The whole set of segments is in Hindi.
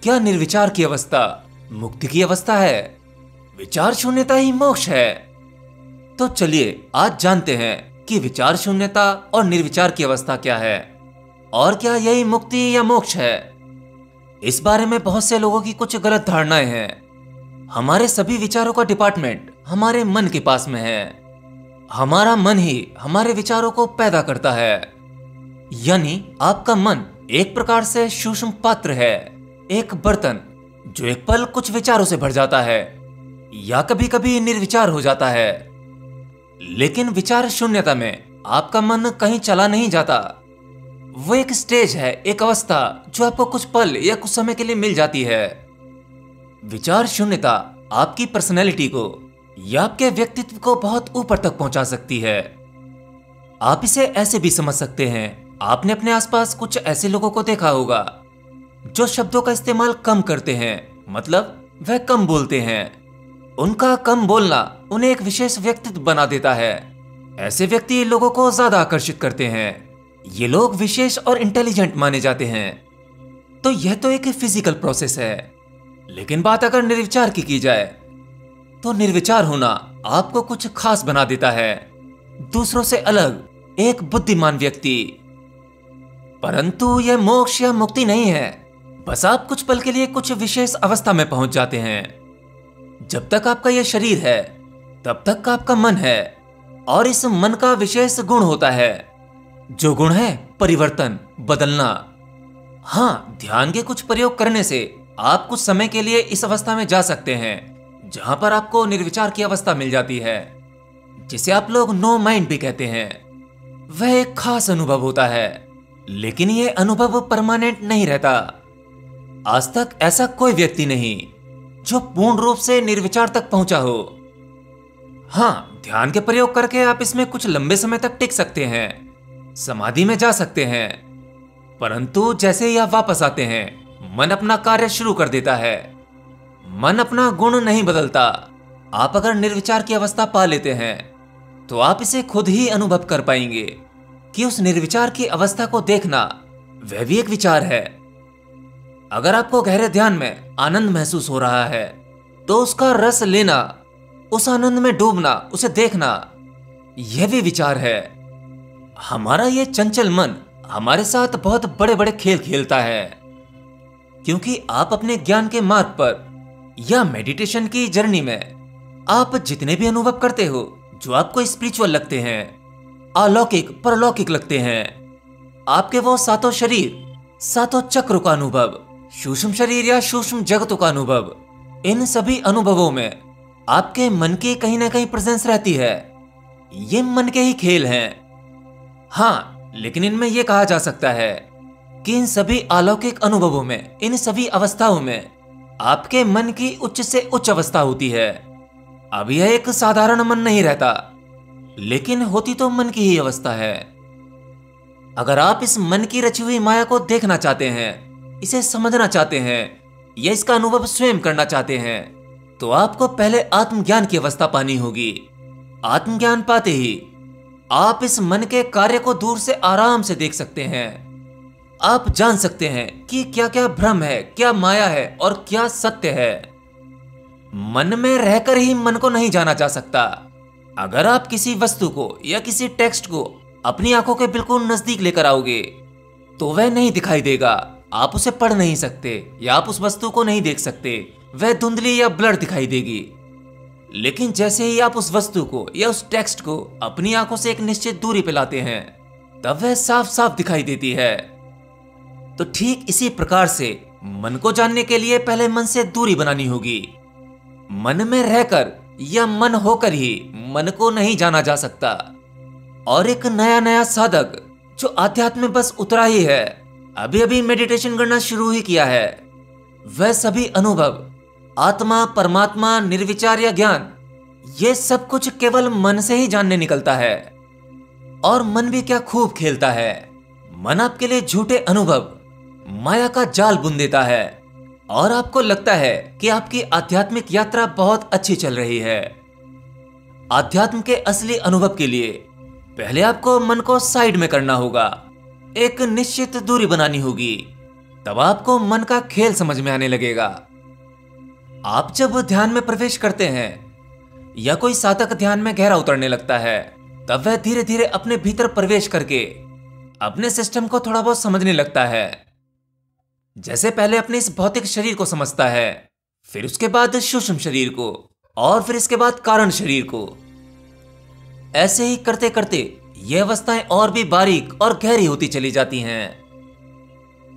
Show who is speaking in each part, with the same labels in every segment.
Speaker 1: क्या निर्विचार की अवस्था मुक्ति की अवस्था है? विचार शून्यता ही मोक्ष है। तो चलिए आज जानते हैं कि विचार शून्यता और निर्विचार की अवस्था क्या है और क्या यही मुक्ति या मोक्ष है। इस बारे में बहुत से लोगों की कुछ गलत धारणाएं हैं। हमारे सभी विचारों का डिपार्टमेंट हमारे मन के पास में है। हमारा मन ही हमारे विचारों को पैदा करता है। यानी आपका मन एक प्रकार से सूक्ष्म पात्र है, एक बर्तन जो एक पल कुछ विचारों से भर जाता है या कभी कभी निर्विचार हो जाता है। लेकिन विचार शून्यता में आपका मन कहीं चला नहीं जाता। वो एक स्टेज है, एक अवस्था जो आपको कुछ पल या कुछ समय के लिए मिल जाती है। विचार शून्यता आपकी पर्सनैलिटी को या आपके व्यक्तित्व को बहुत ऊपर तक पहुंचा सकती है। आप इसे ऐसे भी समझ सकते हैं, आपने अपने आसपास कुछ ऐसे लोगों को देखा होगा जो शब्दों का इस्तेमाल कम करते हैं, मतलब वह कम बोलते हैं। उनका कम बोलना उन्हें एक विशेष व्यक्तित्व बना देता है। ऐसे व्यक्ति लोगों को ज्यादा आकर्षित करते हैं। ये लोग विशेष और इंटेलिजेंट माने जाते हैं। तो यह तो एक फिजिकल प्रोसेस है। लेकिन बात अगर निर्विचार की जाए तो निर्विचार होना आपको कुछ खास बना देता है, दूसरों से अलग, एक बुद्धिमान व्यक्ति। परंतु यह मोक्ष या मुक्ति नहीं है। बस आप कुछ पल के लिए कुछ विशेष अवस्था में पहुंच जाते हैं। जब तक आपका यह शरीर है तब तक आपका मन है और इस मन का विशेष गुण होता है, जो गुण है परिवर्तन, बदलना। हाँ, ध्यान के कुछ प्रयोग करने से आप कुछ समय के लिए इस अवस्था में जा सकते हैं जहां पर आपको निर्विचार की अवस्था मिल जाती है, जिसे आप लोग नो माइंड भी कहते हैं। वह एक खास अनुभव होता है, लेकिन यह अनुभव परमानेंट नहीं रहता। आज तक ऐसा कोई व्यक्ति नहीं जो पूर्ण रूप से निर्विचार तक पहुंचा हो। हाँ, ध्यान के प्रयोग करके आप इसमें कुछ लंबे समय तक टिक सकते हैं, समाधि में जा सकते हैं। परंतु जैसे ही आप वापस आते हैं, मन अपना कार्य शुरू कर देता है। मन अपना गुण नहीं बदलता। आप अगर निर्विचार की अवस्था पा लेते हैं तो आप इसे खुद ही अनुभव कर पाएंगे कि उस निर्विचार की अवस्था को देखना वह भी एक विचार है। अगर आपको गहरे ध्यान में आनंद महसूस हो रहा है तो उसका रस लेना, उस आनंद में डूबना, उसे देखना, यह भी विचार है। हमारा यह चंचल मन हमारे साथ बहुत बड़े बड़े खेल खेलता है, क्योंकि आप अपने ज्ञान के मार्ग पर या मेडिटेशन की जर्नी में आप जितने भी अनुभव करते हो जो आपको स्पिरिचुअल लगते हैं, अलौकिक परलौकिक लगते हैं, आपके वो सातों शरीर, सातों चक्रों का अनुभव, सूक्ष्म शरीर या सूक्ष्म जगतों का अनुभव, इन सभी अनुभवों में आपके मन की कहीं ना कहीं प्रेजेंस रहती है। ये मन के ही खेल हैं। हाँ, लेकिन इनमें यह कहा जा सकता है कि इन सभी अलौकिक अनुभवों में, इन सभी अवस्थाओं में आपके मन की उच्च से उच्च अवस्था होती है। अब यह एक साधारण मन नहीं रहता, लेकिन होती तो मन की ही अवस्था है। अगर आप इस मन की रची हुई माया को देखना चाहते हैं, इसे समझना चाहते हैं या इसका अनुभव स्वयं करना चाहते हैं, तो आपको पहले आत्मज्ञान की अवस्था पानी होगी। आत्मज्ञान पाते ही आप इस मन के कार्य को दूर से आराम से देख सकते हैं। आप जान सकते हैं कि क्या क्या भ्रम है, क्या माया है और क्या सत्य है। मन में रहकर ही मन को नहीं जाना जा सकता। अगर आप किसी वस्तु को या किसी टेक्स्ट को अपनी आंखों के बिल्कुल नजदीक लेकर आओगे तो वह नहीं दिखाई देगा। आप उसे पढ़ नहीं सकते या आप उस वस्तु को नहीं देख सकते, वह धुंधली या ब्लर दिखाई देगी। लेकिन जैसे ही आप उस वस्तु को या उस टेक्स्ट को अपनी आंखों से एक निश्चित दूरी पे लाते हैं, तब वह साफ साफ दिखाई देती है। तो ठीक इसी प्रकार से मन को जानने के लिए पहले मन से दूरी बनानी होगी। मन में रहकर या मन होकर ही मन को नहीं जाना जा सकता। और एक नया नया साधक जो आध्यात्म में बस उतरा ही है, अभी अभी मेडिटेशन करना शुरू ही किया है, वह सभी अनुभव, आत्मा, परमात्मा, निर्विचार या ज्ञान, ये सब कुछ केवल मन से ही जानने निकलता है। और मन भी क्या खूब खेलता है। मन आपके लिए झूठे अनुभव, माया का जाल बुन देता है और आपको लगता है कि आपकी आध्यात्मिक यात्रा बहुत अच्छी चल रही है। आध्यात्म के असली अनुभव के लिए पहले आपको मन को साइड में करना होगा, एक निश्चित दूरी बनानी होगी, तब आपको मन का खेल समझ में आने लगेगा। आप जब ध्यान में प्रवेश करते हैं या कोई साधक ध्यान में गहरा उतरने लगता है, तब वह धीरे धीरे अपने भीतर प्रवेश करके अपने सिस्टम को थोड़ा बहुत समझने लगता है। जैसे पहले अपने इस भौतिक शरीर को समझता है, फिर उसके बाद सूक्ष्म शरीर को, और फिर इसके बाद कारण शरीर को। ऐसे ही करते करते ये अवस्थाएं और भी बारीक और गहरी होती चली जाती हैं।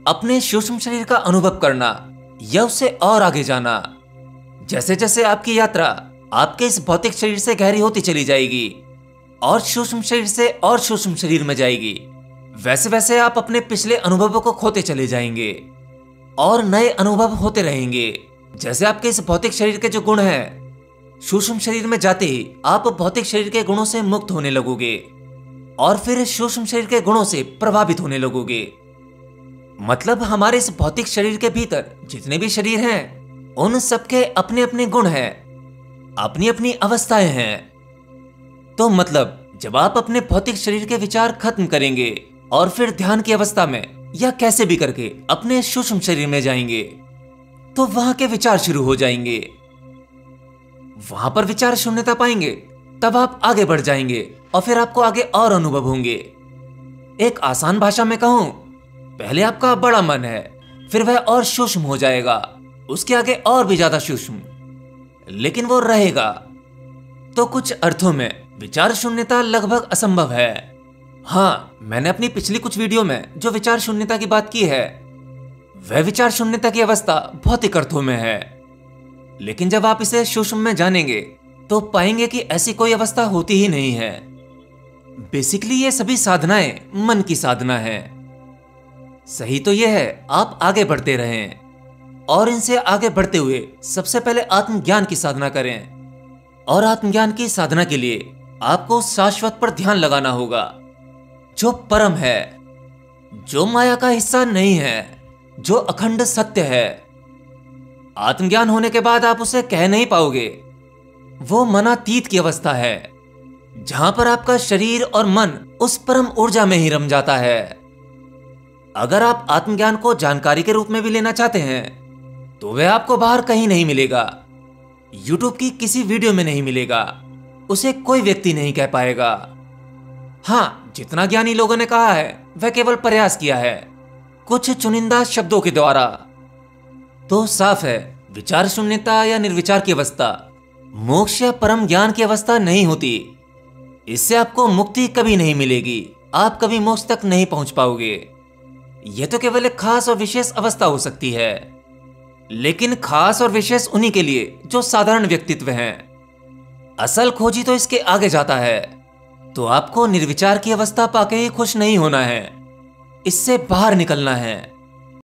Speaker 1: अपने सूक्ष्म शरीर का अनुभव करना या उससे और आगे जाना। जैसे जैसे आपकी यात्रा आपके इस भौतिक शरीर से गहरी होती चली जाएगी और सूक्ष्म शरीर से और सूक्ष्म शरीर में जाएगी, वैसे वैसे आप अपने पिछले अनुभवों को खोते चले जाएंगे और नए अनुभव होते रहेंगे। जैसे आपके इस भौतिक शरीर के जो गुण हैं, सूक्ष्म शरीर में जाते ही आप भौतिक शरीर के गुणों से मुक्त होने लगोगे और फिर सूक्ष्म शरीर के गुणों से प्रभावित होने लगोगे। मतलब हमारे इस भौतिक शरीर के भीतर जितने भी शरीर हैं, उन सबके अपने अपने गुण हैं, अपनी अपनी अवस्थाएं हैं। तो मतलब जब आप अपने भौतिक शरीर के विचार खत्म करेंगे और फिर ध्यान की अवस्था में या कैसे भी करके अपने सूक्ष्म शरीर में जाएंगे, तो वहां के विचार शुरू हो जाएंगे। वहां पर विचार शून्यता पाएंगे, तब आप आगे बढ़ जाएंगे और फिर आपको आगे और अनुभव होंगे। एक आसान भाषा में कहूं, पहले आपका बड़ा मन है, फिर वह और सूक्ष्म हो जाएगा, उसके आगे और भी ज्यादा सूक्ष्म, लेकिन वो रहेगा। तो कुछ अर्थों में विचार शून्यता लगभग असंभव है। हाँ, मैंने अपनी पिछली कुछ वीडियो में जो विचार शून्यता की बात की है, वह विचार शून्यता की अवस्था भौतिक अर्थों में है। लेकिन जब आप इसे सूक्ष्म में जानेंगे तो पाएंगे कि ऐसी कोई अवस्था होती ही नहीं है। बेसिकली ये सभी साधनाएं मन की साधना है। सही तो यह है आप आगे बढ़ते रहें और इनसे आगे बढ़ते हुए सबसे पहले आत्मज्ञान की साधना करें। और आत्मज्ञान की साधना के लिए आपको शाश्वत पर ध्यान लगाना होगा, जो परम है, जो माया का हिस्सा नहीं है, जो अखंड सत्य है। आत्मज्ञान होने के बाद आप उसे कह नहीं पाओगे। वो मनातीत की अवस्था है, जहां पर आपका शरीर और मन उस परम ऊर्जा में ही रम जाता है। अगर आप आत्मज्ञान को जानकारी के रूप में भी लेना चाहते हैं, तो वह आपको बाहर कहीं नहीं मिलेगा। यूट्यूब की किसी वीडियो में नहीं मिलेगा, उसे कोई व्यक्ति नहीं कह पाएगा। हाँ, जितना ज्ञानी लोगों ने कहा है वह केवल प्रयास किया है, कुछ चुनिंदा शब्दों के द्वारा। तो साफ है, विचार शून्यता या निर्विचार की अवस्था मोक्ष या परम ज्ञान की अवस्था नहीं होती। इससे आपको मुक्ति कभी नहीं मिलेगी, आप कभी मोक्ष तक नहीं पहुंच पाओगे। यह तो केवल एक खास और विशेष अवस्था हो सकती है, लेकिन खास और विशेष उन्हीं के लिए जो साधारण व्यक्तित्व हैं। असल खोजी तो इसके आगे जाता है। तो आपको निर्विचार की अवस्था पाके ही खुश नहीं होना है, इससे बाहर निकलना है।